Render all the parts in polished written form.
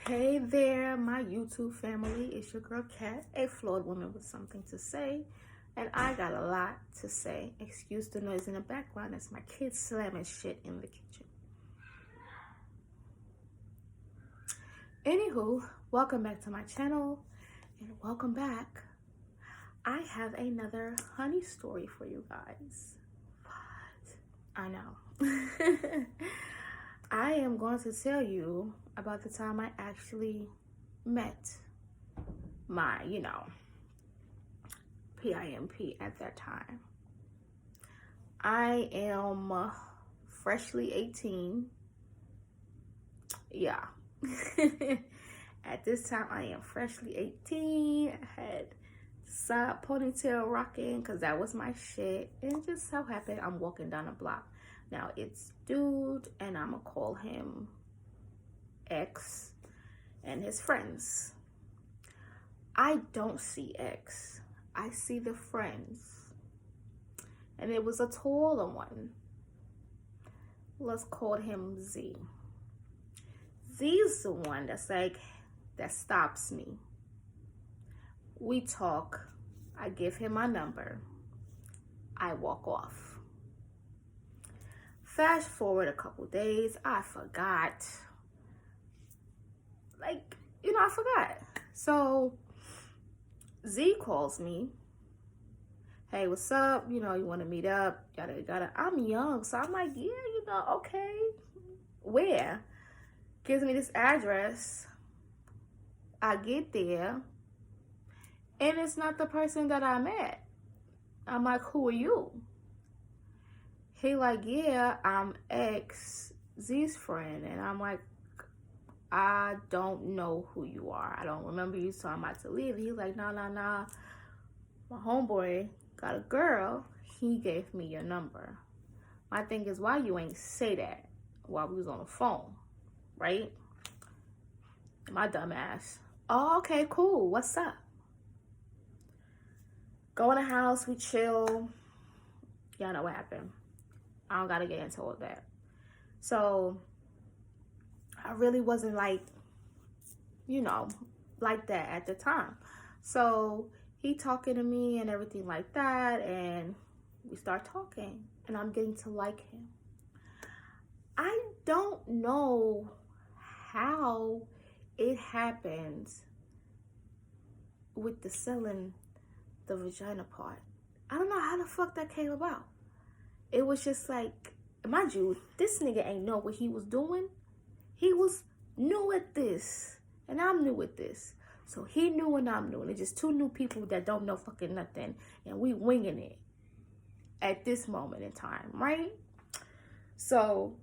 Hey there, my YouTube family. It's your girl Kat, a flawed woman with something to say. And I got a lot to say. Excuse the noise in the background. It's my kids slamming shit in the kitchen. Anywho, welcome back to my channel. And welcome back. I have another honey story for you guys. What? I know. I am going to tell you about the time I actually met my, PIMP at that time. I am freshly 18. Yeah. At this time, I am freshly 18. I had side ponytail rocking because that was my shit. And it just so happened I'm walking down a block. Now it's dude, and I'm gonna call him X and his friends. I don't see X. I see the friends. And it was a taller one. Let's call him Z. Z's the one that stops me. We talk. I give him my number. I walk off. Fast forward a couple days, I forgot. I forgot. So Z calls me. Hey, what's up? You want to meet up? Yada, yada. I'm young, so I'm like, yeah, okay. Where? Gives me this address. I get there, and it's not the person that I met. I'm like, who are you? He like, yeah, I'm X, Z's friend. And I'm like, I don't know who you are. I don't remember you, so I'm about to leave. He's like, nah. My homeboy got a girl. He gave me your number. My thing is, why you ain't say that while we was on the phone, right? My dumb ass. Oh, okay, cool. What's up? Go in the house, we chill. Y'all know what happened. I don't gotta get into all that. So I really wasn't like that at the time. So he talking to me and everything like that, and we start talking, and I'm getting to like him. I don't know how it happens with the selling the vagina part. I don't know how the fuck that came about. It was just like, mind you, this nigga ain't know what he was doing. He was new at this, and I'm new at this. So he knew and I'm new. And it's just two new people that don't know fucking nothing, and we winging it at this moment in time, right? So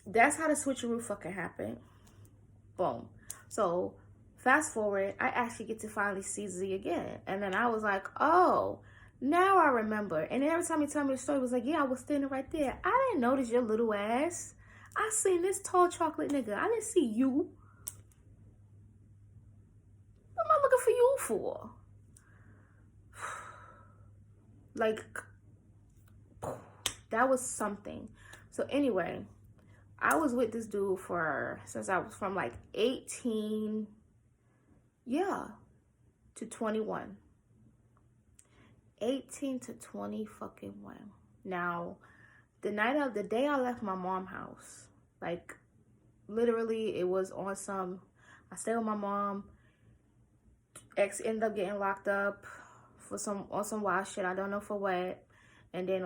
that's how the switcheroo fucking happened. Boom. So fast forward, I actually get to finally see Z again. And then I was like, oh, now I remember. And every time he told me the story, it was like, yeah, I was standing right there. I didn't notice your little ass. I seen this tall chocolate nigga. I didn't see you. What am I looking for you for? That was something. So anyway, I was with this dude since I was from 18, to 21. 18 to 20 fucking 1. Now, the day I left my mom's house, literally it was on I stayed with my mom. Ex ended up getting locked up on some wild shit. I don't know for what. And then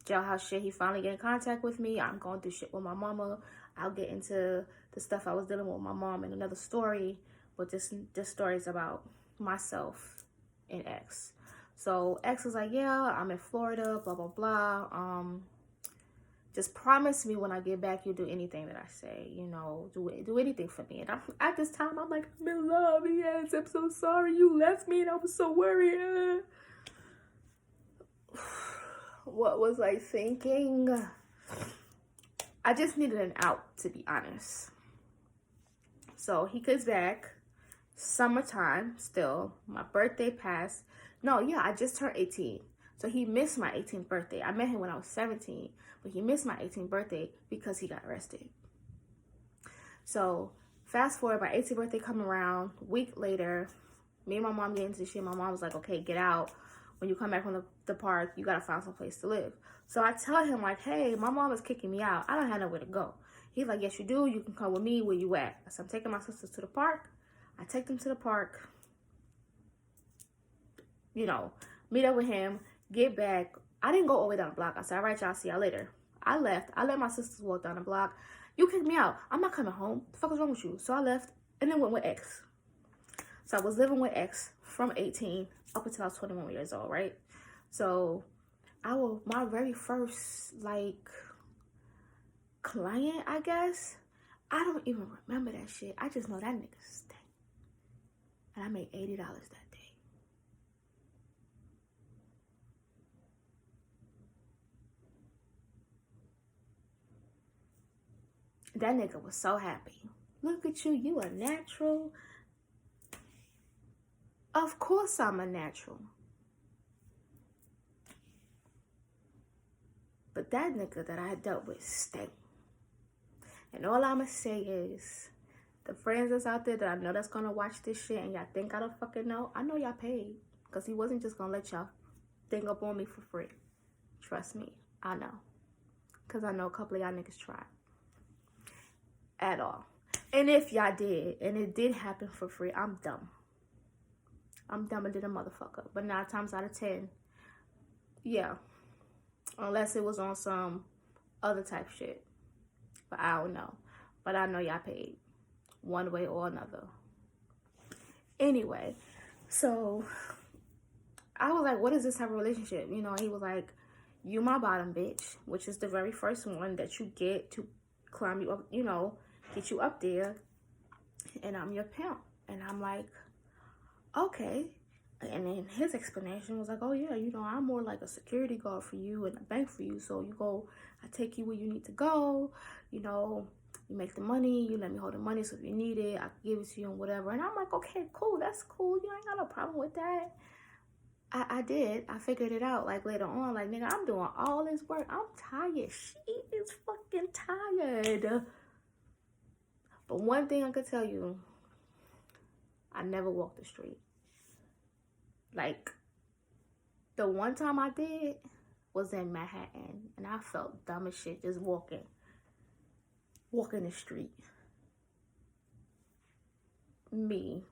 jailhouse shit. He finally get in contact with me. I'm going through shit with my mama. I'll get into the stuff I was dealing with my mom in another story. But this story is about myself and X. So X was like, yeah, I'm in Florida, blah, blah, blah. Just promise me when I get back, you'll do anything that I say, do anything for me. And at this time, I'm like, I'm in love. Yes, I'm so sorry you left me and I was so worried. What was I thinking? I just needed an out, to be honest. So he gets back. Summertime still. My birthday passed. No, yeah, I just turned 18. So he missed my 18th birthday. I met him when I was 17, but he missed my 18th birthday because he got arrested. So fast forward, my 18th birthday come around, a week later, me and my mom get into this shit. My mom was like, okay, get out. When you come back from the park, you gotta find some place to live. So I tell him like, hey, my mom is kicking me out. I don't have nowhere to go. He's like, yes, you do. You can come with me. Where you at? So I'm taking my sisters to the park. I take them to the park. You know, meet up with him, get back. I didn't go all the way down the block. I said, all right, y'all, see y'all later. I left. I let my sisters walk down the block. You kicked me out. I'm not coming home. What the fuck is wrong with you? So I left and then went with X. So I was living with X from 18 up until I was 21 years old, right? So my very first, like, client, I guess. I don't even remember that shit. I just know that nigga stank. And I made $80 that day. That nigga was so happy. Look at you. You a natural. Of course I'm a natural. But that nigga that I dealt with stank. And all I'ma say is, the friends that's out there that I know that's gonna watch this shit and y'all think I don't fucking know, I know y'all paid. Because he wasn't just gonna let y'all thing up on me for free. Trust me, I know. Because I know a couple of y'all niggas tried. At all. And if y'all did, and it did happen for free, I'm dumb. I'm dumber than a motherfucker. But 9 times out of 10, yeah. Unless it was on some other type shit. But I don't know. But I know y'all paid. One way or another. Anyway. So, I was like, what is this type of relationship? You know, he was like, you my bottom bitch. Which is the very first one that you get to climb you up, you know, get you up there. And I'm your pimp. And I'm like, okay. And then his explanation was like, oh yeah, you know, I'm more like a security guard for you and a bank for you. So you go, I take you where you need to go. You know, you make the money, you let me hold the money. So if you need it, I can give it to you and whatever. And I'm like, okay, cool, that's cool. You ain't got no problem with that. I did. I figured it out like later on. Like, nigga, I'm doing all this work. I'm tired. She is fucking tired. But one thing I could tell you, I never walked the street. Like, the one time I did was in Manhattan. And I felt dumb as shit just walking the street. Me,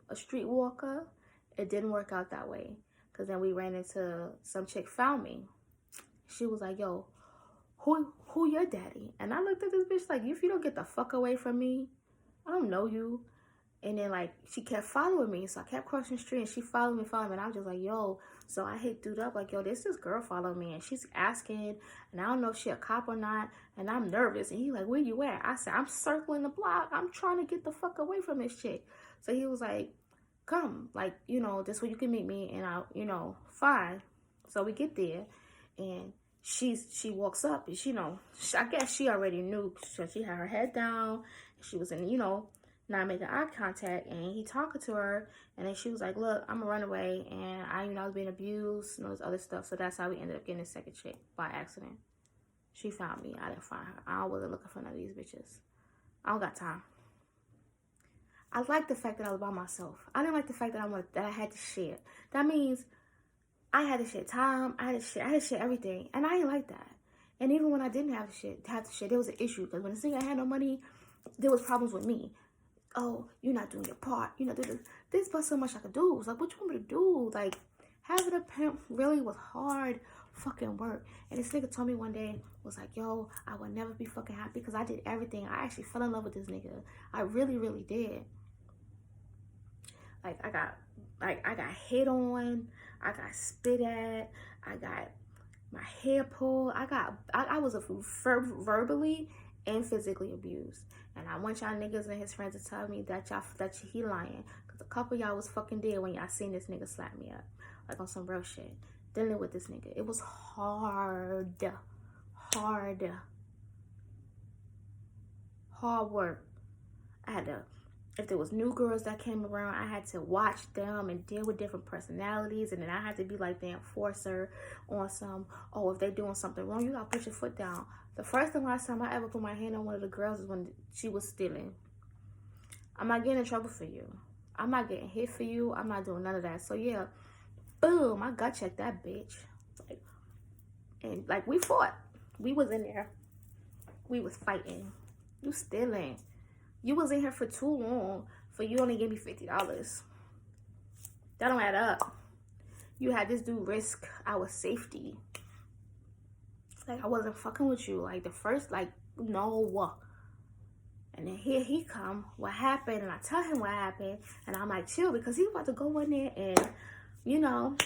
a street walker, it didn't work out that way. Because then we ran into, some chick found me. She was like, yo, who your daddy? And I looked at this bitch like, if you don't get the fuck away from me, I don't know you. And then, like, she kept following me. So I kept crossing the street and she followed me. And I was just like, yo. So I hit dude up like, yo, this girl followed me. And she's asking. And I don't know if she a cop or not. And I'm nervous. And he like, where you at? I said, I'm circling the block. I'm trying to get the fuck away from this chick. So he was like, come. Like, you know, this way you can meet me. And I'll, you know, fine. So we get there. And she walks up. And she, you know, I guess she already knew. So she had her head down. She was in, you know, not making eye contact, and he talking to her, and then she was like, look, I'm a runaway, and I was being abused, and all this other stuff. So that's how we ended up getting a second chick by accident. She found me. I didn't find her. I wasn't looking for none of these bitches. I don't got time. I like the fact that I was by myself. I didn't like the fact that I had to share. That means I had to share time. I had to share everything, and I didn't like that. And even when I didn't have to share, there was an issue, because when the singer had no money, there was problems with me. Oh, you're not doing your part. You know, there's but so much I could do. It was like, what you want me to do? Like, having a pimp really was hard fucking work. And this nigga told me one day, was like, yo, I would never be fucking happy because I did everything. I actually fell in love with this nigga. I really, really did. Like, I got hit on. I got spit at. I got my hair pulled. I was verbally and physically abused. And I want y'all niggas and his friends to tell me that he lying. Because a couple y'all was fucking dead when y'all seen this nigga slap me up. Like on some real shit. Dealing with this nigga. It was hard. Hard work. I had to, if there was new girls that came around, I had to watch them and deal with different personalities. And then I had to be like the enforcer on some, oh, if they doing something wrong, you gotta put your foot down. The first and last time I ever put my hand on one of the girls is when she was stealing. I'm not getting in trouble for you. I'm not getting hit for you. I'm not doing none of that. So yeah, boom, I gut checked that bitch. Like we fought. We was in there. We was fighting. You stealing. You was in here for too long for you only gave me $50. That don't add up. You had this dude risk our safety. Like, I wasn't fucking with you. Like, the first, like, no. And then here he come. What happened? And I tell him what happened. And I'm like, chill. Because he about to go in there and, you know,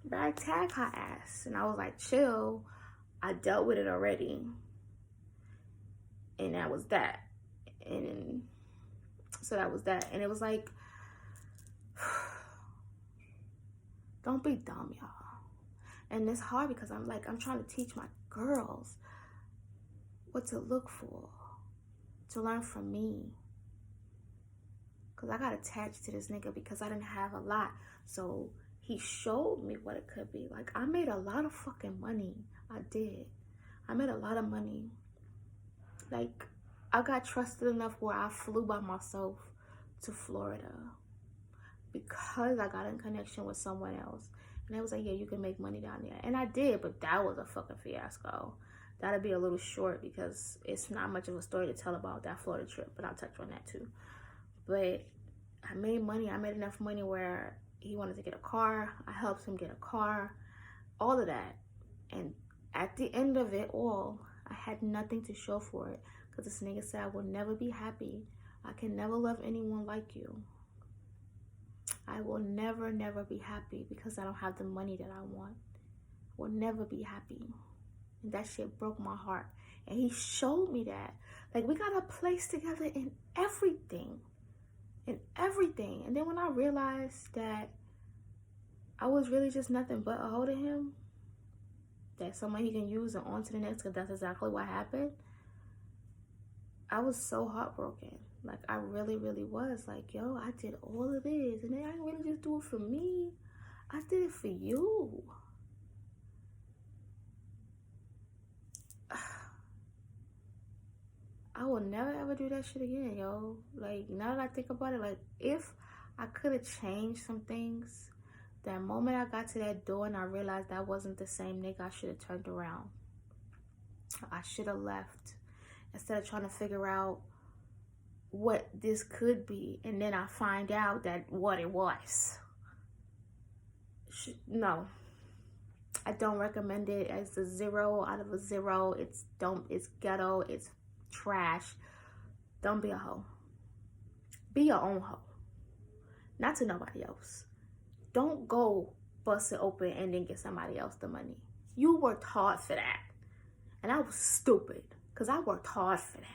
rag tag her ass. And I was like, chill. I dealt with it already. And that was that. And so that was that. And it was like, don't be dumb, y'all. And it's hard because I'm trying to teach my girls what to look for, to learn from me. Because I got attached to this nigga because I didn't have a lot. So he showed me what it could be. Like, I made a lot of fucking money. I did. I made a lot of money. Like, I got trusted enough where I flew by myself to Florida because I got in connection with someone else. And they was like, yeah, you can make money down there. And I did, but that was a fucking fiasco. That'll be a little short because it's not much of a story to tell about that Florida trip, but I'll touch on that too. But I made money. I made enough money where he wanted to get a car. I helped him get a car. All of that. And at the end of it all, I had nothing to show for it because this nigga said, I will never be happy. I can never love anyone like you. I will never, never be happy because I don't have the money that I want. I will never be happy. And that shit broke my heart. And he showed me that. Like, we got a place together in everything. In everything. And then when I realized that I was really just nothing but a hoe to him, that someone he can use and on to the next, because that's exactly what happened, I was so heartbroken. Like, I really, really was. Like, yo, I did all of this. And then I didn't really just do it for me. I did it for you. I will never, ever do that shit again, yo. Like, now that I think about it, like, if I could have changed some things, that moment I got to that door and I realized that wasn't the same nigga, I should have turned around. I should have left. Instead of trying to figure out what this could be, and then I find out that what it was. No, I don't recommend it as a 0 out of a 0. It's ghetto, it's trash. Don't be a hoe. Be your own hoe, not to nobody else. Don't go bust it open and then get somebody else the money. You worked hard for that, and I was stupid because I worked hard for that.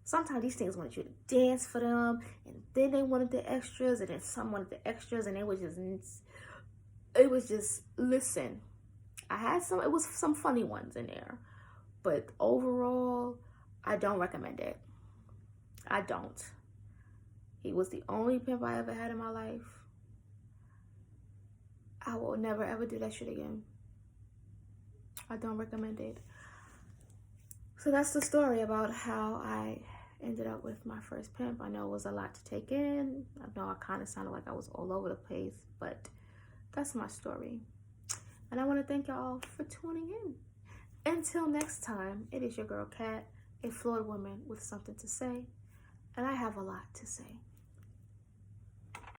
Sometimes these things wanted you to dance for them, and then they wanted the extras, and then some wanted the extras, and it was just, listen, it was some funny ones in there, but overall, I don't recommend it. I don't. He was the only pimp I ever had in my life. I will never, ever do that shit again. I don't recommend it. So that's the story about how I ended up with my first pimp. I know it was a lot to take in. I know I kind of sounded like I was all over the place, but that's my story. And I want to thank y'all for tuning in. Until next time, it is your girl Kat, a flawed woman with something to say, and I have a lot to say.